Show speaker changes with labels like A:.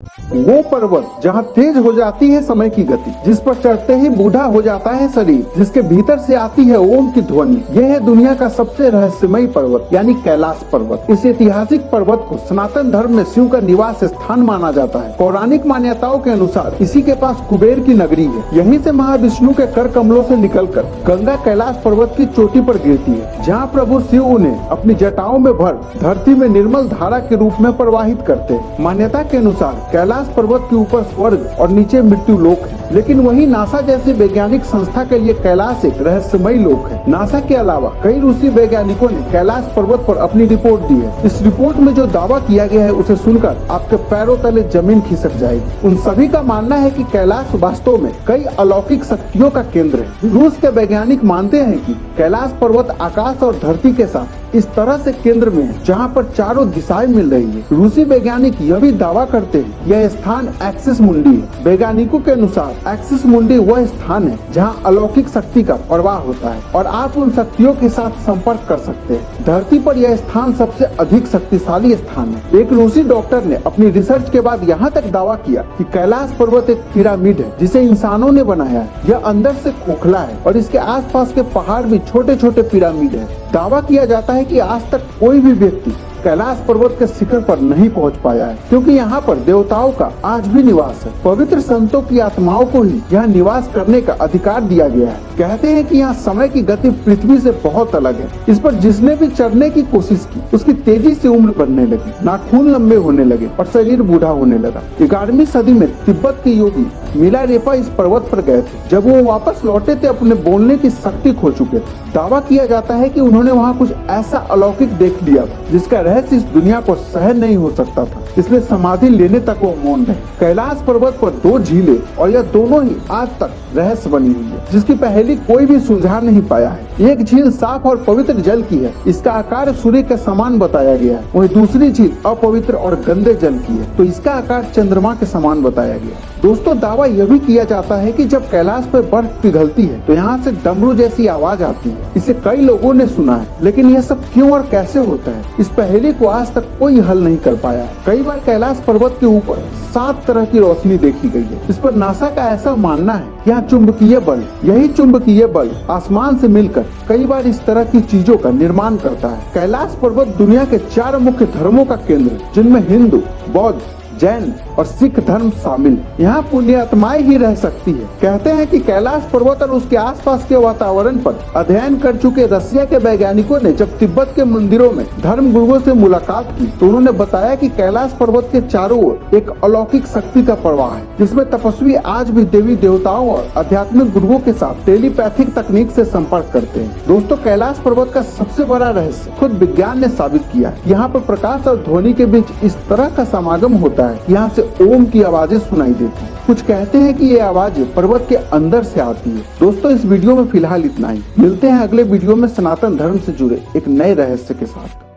A: वो पर्वत जहाँ तेज हो जाती है समय की गति, जिस पर चढ़ते ही बूढ़ा हो जाता है शरीर, जिसके भीतर से आती है ओम की ध्वनि, यह है दुनिया का सबसे रहस्यमयी पर्वत यानी कैलाश पर्वत। इस ऐतिहासिक पर्वत को सनातन धर्म में शिव का निवास स्थान माना जाता है। पौराणिक मान्यताओं के अनुसार इसी के पास कुबेर की नगरी है। यहीं से महाविष्णु के कर कमलों से निकलकर गंगा कैलाश पर्वत की चोटी पर गिरती है, जहाँ प्रभु शिव उन्हें अपनी जटाओं में भर धरती में निर्मल धारा के रूप में प्रवाहित करते हैं। मान्यता के अनुसार कैलाश पर्वत के ऊपर स्वर्ग और नीचे मृत्यु लोक है, लेकिन वही नासा जैसी वैज्ञानिक संस्था के लिए कैलाश एक रहस्यमयी लोक है। नासा के अलावा कई रूसी वैज्ञानिकों ने कैलाश पर्वत पर अपनी रिपोर्ट दी है। इस रिपोर्ट में जो दावा किया गया है उसे सुनकर आपके पैरों तले जमीन खिसक जाएगी। उन सभी का मानना है कि कैलाश वास्तव में कई अलौकिक शक्तियों का केंद्र है। रूस के वैज्ञानिक मानते हैं कि कैलाश पर्वत आकाश और धरती के साथ इस तरह से केंद्र में है जहाँ पर चारों दिशाएं मिल रही है। रूसी वैज्ञानिक यह भी दावा करते हैं यह स्थान एक्सिस मुंडी है। वैज्ञानिकों के अनुसार एक्सिस मुंडी वह स्थान है जहाँ अलौकिक शक्ति का प्रवाह होता है और आप उन शक्तियों के साथ संपर्क कर सकते हैं। धरती पर यह स्थान सबसे अधिक शक्तिशाली स्थान है। एक रूसी डॉक्टर ने अपनी रिसर्च के बाद यहाँ तक दावा किया कि कैलाश पर्वत एक पिरामिड है जिसे इंसानों ने बनाया है। यह अंदर से खोखला है और इसके आसपास के पहाड़ भी छोटे छोटे पिरामिड है। दावा किया जाता है कि आज तक कोई भी व्यक्ति कैलाश पर्वत के शिखर पर नहीं पहुंच पाया है, क्योंकि यहाँ पर देवताओं का आज भी निवास है। पवित्र संतों की आत्माओं को ही यहाँ निवास करने का अधिकार दिया गया है। कहते हैं कि यहाँ समय की गति पृथ्वी से बहुत अलग है। इस पर जिसने भी चढ़ने की कोशिश की उसकी तेजी से उम्र बढ़ने लगी, नाखून लंबे होने लगे और शरीर बूढ़ा होने लगा। 11वीं सदी में तिब्बत के योगी मिलारेपा इस पर्वत पर गए थे। जब वो वापस लौटे थे अपने बोलने की शक्ति खो चुके थे। दावा किया जाता है कि उन्होंने वहाँ कुछ ऐसा अलौकिक देख लिया था जिसका रहस्य इस दुनिया को सहन नहीं हो सकता था, इसलिए समाधि लेने तक वो मौन रहे। कैलाश पर्वत पर 2 झीलें और यह दोनों ही आज तक रहस्य बनी हुई है, जिसकी पहेली कोई भी सुलझा नहीं पाया है। एक झील साफ और पवित्र जल की है, इसका आकार सूर्य के समान बताया गया है। वही दूसरी झील अपवित्र और गंदे जल की है, तो इसका आकार चंद्रमा के समान बताया गया है। दोस्तों, दावा यह भी किया जाता है कि जब कैलाश पर बर्फ पिघलती है तो यहाँ से डमरू जैसी आवाज आती है। इसे कई लोगों ने सुना है, लेकिन यह सब क्यों और कैसे होता है, इस पहेली को आज तक कोई हल नहीं कर पाया है। कई बार कैलाश पर्वत के ऊपर 7 तरह की रोशनी देखी गई है। इस पर नासा का ऐसा मानना है कि यहाँ चुंबकीय बल, यही चुंबकीय बल आसमान से मिलकर कई बार इस तरह की चीजों का निर्माण करता है। कैलाश पर्वत दुनिया के 4 मुख्य धर्मों का केंद्र है, जिनमें हिंदू, बौद्ध, जैन और सिख धर्म शामिल। यहाँ पुण्यात्माएं ही रह सकती है। कहते हैं कि कैलाश पर्वत और उसके आसपास के वातावरण पर अध्ययन कर चुके रसिया के वैज्ञानिकों ने जब तिब्बत के मंदिरों में धर्म गुरुओं से मुलाकात की तो उन्होंने बताया कि कैलाश पर्वत के चारों ओर एक अलौकिक शक्ति का प्रवाह है, जिसमें तपस्वी आज भी देवी देवताओं और आध्यात्मिक गुरुओं के साथ टेलीपैथिक तकनीक से संपर्क करते हैं। दोस्तों, कैलाश पर्वत का सबसे बड़ा रहस्य खुद विज्ञान ने साबित किया है। यहाँ पर प्रकाश और ध्वनि के बीच इस तरह का समागम होता है, यहाँ से ओम की आवाजें सुनाई देती हैं। कुछ कहते हैं कि ये आवाजें पर्वत के अंदर से आती है। दोस्तों, इस वीडियो में फिलहाल इतना ही। मिलते हैं अगले वीडियो में सनातन धर्म से जुड़े एक नए रहस्य के साथ।